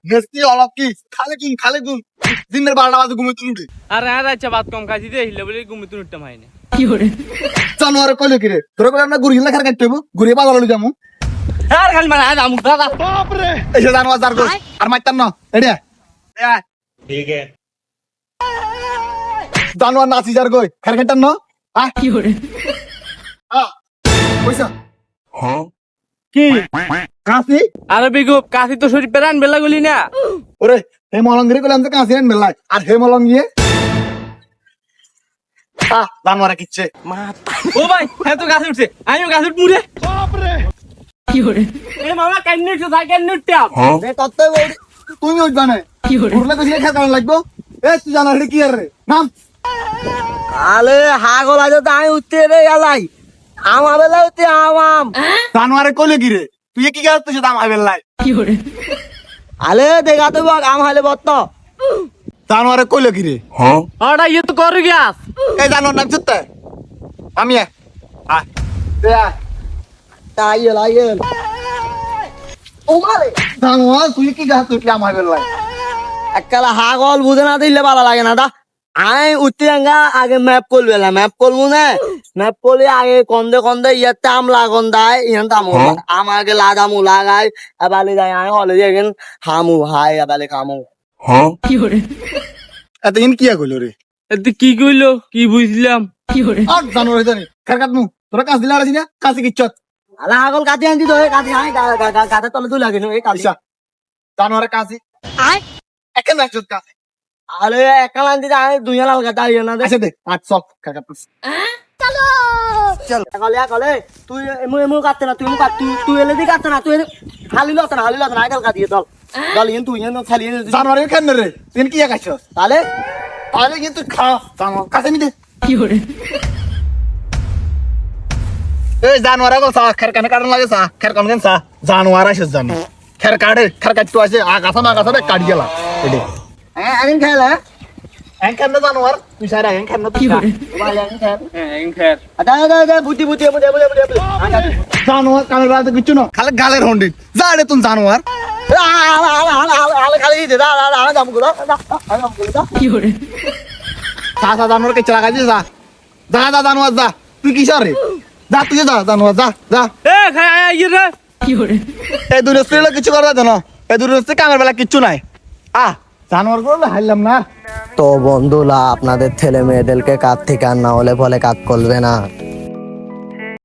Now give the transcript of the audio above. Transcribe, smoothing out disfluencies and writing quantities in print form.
বেশি অলপ কি খালে কি দিনের 12টা বাজে ঘুমিয়ে তুলুটি আরে আর আচ্ছা ভাত কম খাইছি দে হিলে বলে ঘুমিয়ে উঠতে পাইনি জানোয়ারে কইলে কি রে তোরা করে আমরা ঘুরি না খার কাটতে হইব ঘুরিয়ে বাজার লই যামু আর খালি মানে আজ আমু দাদা বাপ রে এসে জানোয়ার জার কই আর মাইতাম না এডিয়া ठीक है। জানোয়ার নাচি যার কই খার কাটতাম না কি করে পয়সা কি কাশি আরে বিগুপ কাশি তো শরীর পেরান বেলা গুলি না ওরে হে মলঙ্গিরে কইলাম তো কাশি আন মেলাই আর হে মলঙ্গিয়ে জানোয়ারে কিচ্ছে ও ভাই হ্যাঁ তো গাছে উঠছে আমিও গাছে উঠ মুরে কি করে এ মামা কেন উঠছে ভাই কেন উঠতে এ কত তুমি উঠবা না কি করে উঠলে কইলে খেতে লাগবো এ তুই জানোয়ারে কি আর রে নাম আলে হাগল আজ তো আমি উঠতে রে এলাই আমার বেলা উঠতে আম জানোয়ারে কইলে কি রে তুই কি করতে সেটা আমার বেলায় আলে দেখা তো আম হালে বত্ত জানোয়ারে কইলে কি রে আড়া ইয়ে তো করে গ্যাস এই জানোয়ার নাম চুত্তে আমি আয় আইয়েল আইয়েল ও মারে জানোয়ার তুই কি গাছ তুই আমার বেলায় একলা হাগল বুঝে না দিলে ভালো লাগে না দা আমি উঠতে আগে ম্যাপ করবে না ম্যাপ করবো না ম্যাপ করলে আগে কন্দে ইয়াতে আম লাগন দেয় ইয়ান তাম আমাকে লাগামু লাগাই এবারে যাই আমি হলে যাই হামু হাই এবারে খামু এতদিন কি কইলো রে এতে কি কইলো কি বুঝলাম আর জানোয়ার জানি খার কাটমু তোরা কাজ দিলা আছিস না কাছে কিচ্ছত আলা হাগল কাটি আনছি তো কাটি আই গাতে তলে তুই লাগে এই কাটি আচ্ছা জানোয়ারে কাছে একেন না চুত কাছে আরে একলা আনছি আমি দুই লাল গাতে আইয়া না দে আচ্ছা দে আট চল খার কাটমু কলে কলে তুই এমু কাটতে না তুই এমু কাট তুই এলে দি কাটতে না তুই হালি লত না আইকাল কাটিয়ে দল দল ইন তুই ইন খালি জানোয়ারে কেন রে তুই কি খাইছস তাহলে তাহলে কিন্তু খা জানোয়ার কাছে নি দে এই জানোয়ার গো সা খার কানে কাটন লাগে সা খার কান কেন সা জানোয়ার আসে জানি খার কাটে খার কাটতো আসে আগাছা বে কাটি গেলা এডি আগে খেলা এন কেন জানোয়ার তুই সারা এন কেন তুই ভাই আগে খেলা এংখার আদা বুদ্ধি জানোয়ার কানের বাড়িতে কিচ্ছু না খালি গালের হন্ডি যা রে তুমি জানোয়ার খালি দে দা দাম গুলো সা জানোয়ার কে চলা গাইছিস যা জানোয়ার যা তুই কিসর রে যা তুই যা জানোয়ার যা এ খাই ইয়ে রে এই দুই স্ত্রীলা কিছু করবে তো না এই দুই স্ত্রী কামের বেলা কিচ্ছু নাই জানোয়ার গুলো হাইলাম না তো বন্ধুরা আপনাদের ছেলে মেয়েদেরকে কাজ থেকে আর না হলে ফলে কাজ করবে না